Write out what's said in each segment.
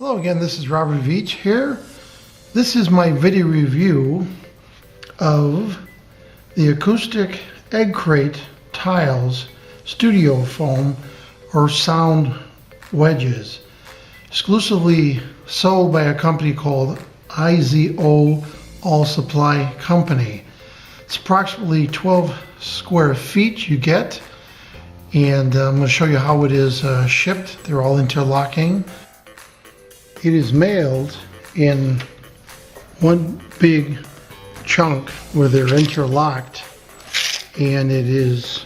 Hello again, this is Robert Veach here. This is my video review of the Acoustic Eggcrate tiles, studio foam, or sound wedges, exclusively sold by a company called IZO All Supply Company. It's approximately 12 square feet you get, and I'm going to show you how it is shipped. They're all interlocking. It is mailed in one big chunk where they're interlocked, and it is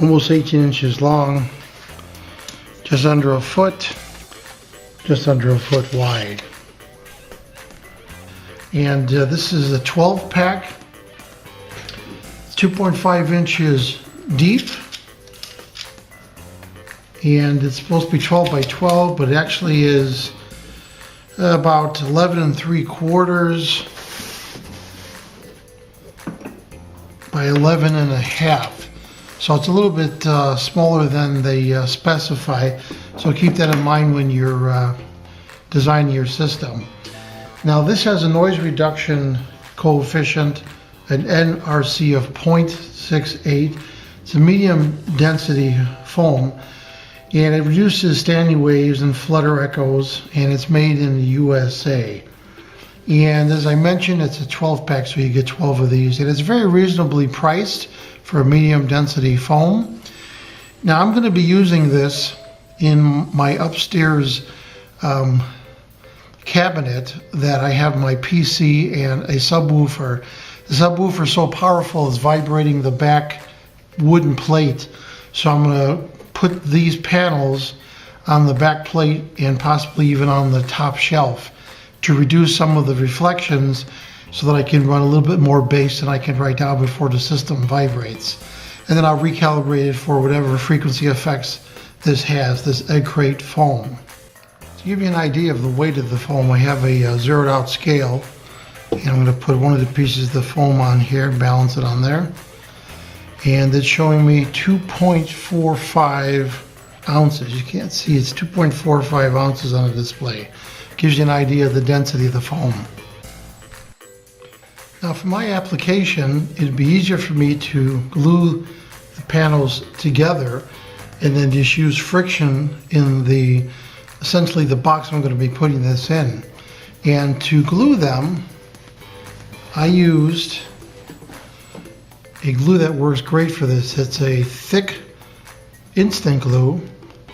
almost 18 inches long, just under a foot wide. And this is a 12 pack, 2.5 inches deep, and it's supposed to be 12 by 12, but it actually is about 11 3/4 by 11 1/2. So it's a little bit smaller than they specify. So keep that in mind when you're designing your system. Now this has a noise reduction coefficient, an NRC of 0.68. It's a medium density foam, and it reduces standing waves and flutter echoes, and it's made in the USA. And as I mentioned, it's a 12 pack, so you get 12 of these, and it's very reasonably priced for a medium density foam. Now I'm going to be using this in my upstairs cabinet that I have my PC and a subwoofer. The subwoofer is so powerful it's vibrating the back wooden plate, so I'm going to put these panels on the back plate and possibly even on the top shelf to reduce some of the reflections so that I can run a little bit more bass than I can right now before the system vibrates. And then I'll recalibrate it for whatever frequency effects this has, this Eggcrate foam. To give you an idea of the weight of the foam, I have a zeroed out scale, and I'm going to put one of the pieces of the foam on here, balance it on there. And it's showing me 2.45 ounces. You can't see, it's 2.45 ounces on the display. Gives you an idea of the density of the foam. Now for my application, it'd be easier for me to glue the panels together and then just use friction in essentially the box I'm going to be putting this in. And to glue them, I used a glue that works great for this. It's a thick instant glue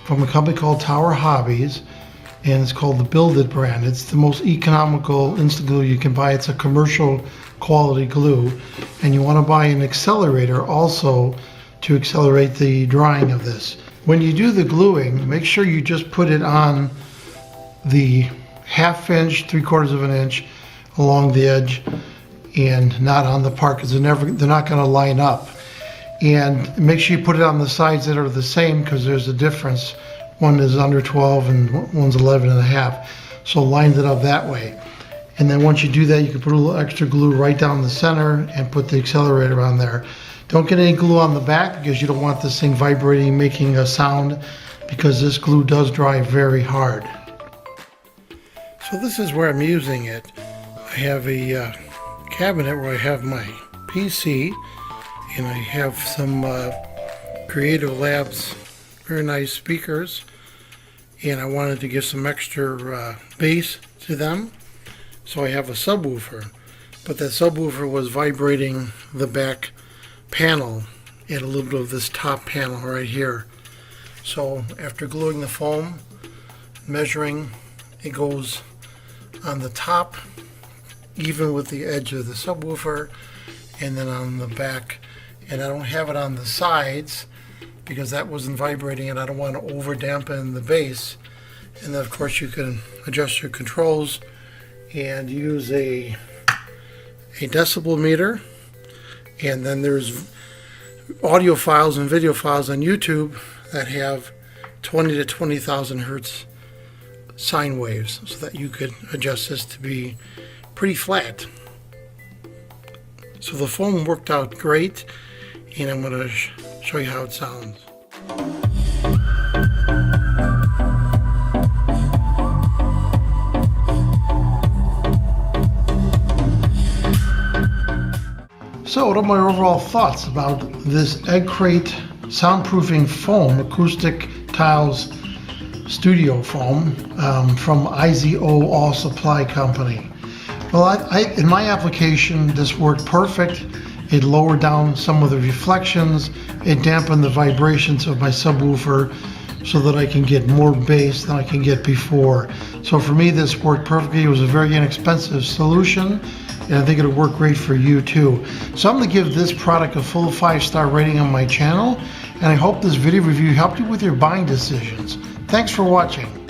from a company called Hobbies, and it's called the Build It brand. It's the most economical instant glue you can buy. It's a commercial quality glue, and you want to buy an accelerator also to accelerate the drying of this. When you do the gluing, make sure you just put it on the 1/2 inch, 3/4 of an inch along the edge, and not on the part, because they're not going to line up. And make sure you put it on the sides that are the same, because there's a difference. One is under 12 and one's 11 1/2. So line it up that way. And then once you do that, you can put a little extra glue right down the center and put the accelerator on there. Don't get any glue on the back, because you don't want this thing vibrating, making a sound, because this glue does dry very hard. So this is where I'm using it. I have a cabinet where I have my PC, and I have some Creative Labs very nice speakers, and I wanted to give some extra bass to them, so I have a subwoofer, but that subwoofer was vibrating the back panel and a little bit of this top panel right here. So after gluing the foam, measuring, it goes on the top even with the edge of the subwoofer, and then on the back. And I don't have it on the sides because that wasn't vibrating, and I don't want to over dampen the bass. And then of course you can adjust your controls and use a decibel meter. And then there's audio files and video files on YouTube that have 20 to 20,000 hertz sine waves, so that you could adjust this to be pretty flat. So the foam worked out great, and I'm going to show you how it sounds. So what are my overall thoughts about this Eggcrate soundproofing foam, acoustic tiles studio foam from IZO All Supply Company? Well, in my application, this worked perfect. It lowered down some of the reflections. It dampened the vibrations of my subwoofer so that I can get more bass than I can get before. So for me, this worked perfectly. It was a very inexpensive solution, and I think it'll work great for you too. So I'm going to give this product a full 5-star rating on my channel, and I hope this video review helped you with your buying decisions. Thanks for watching.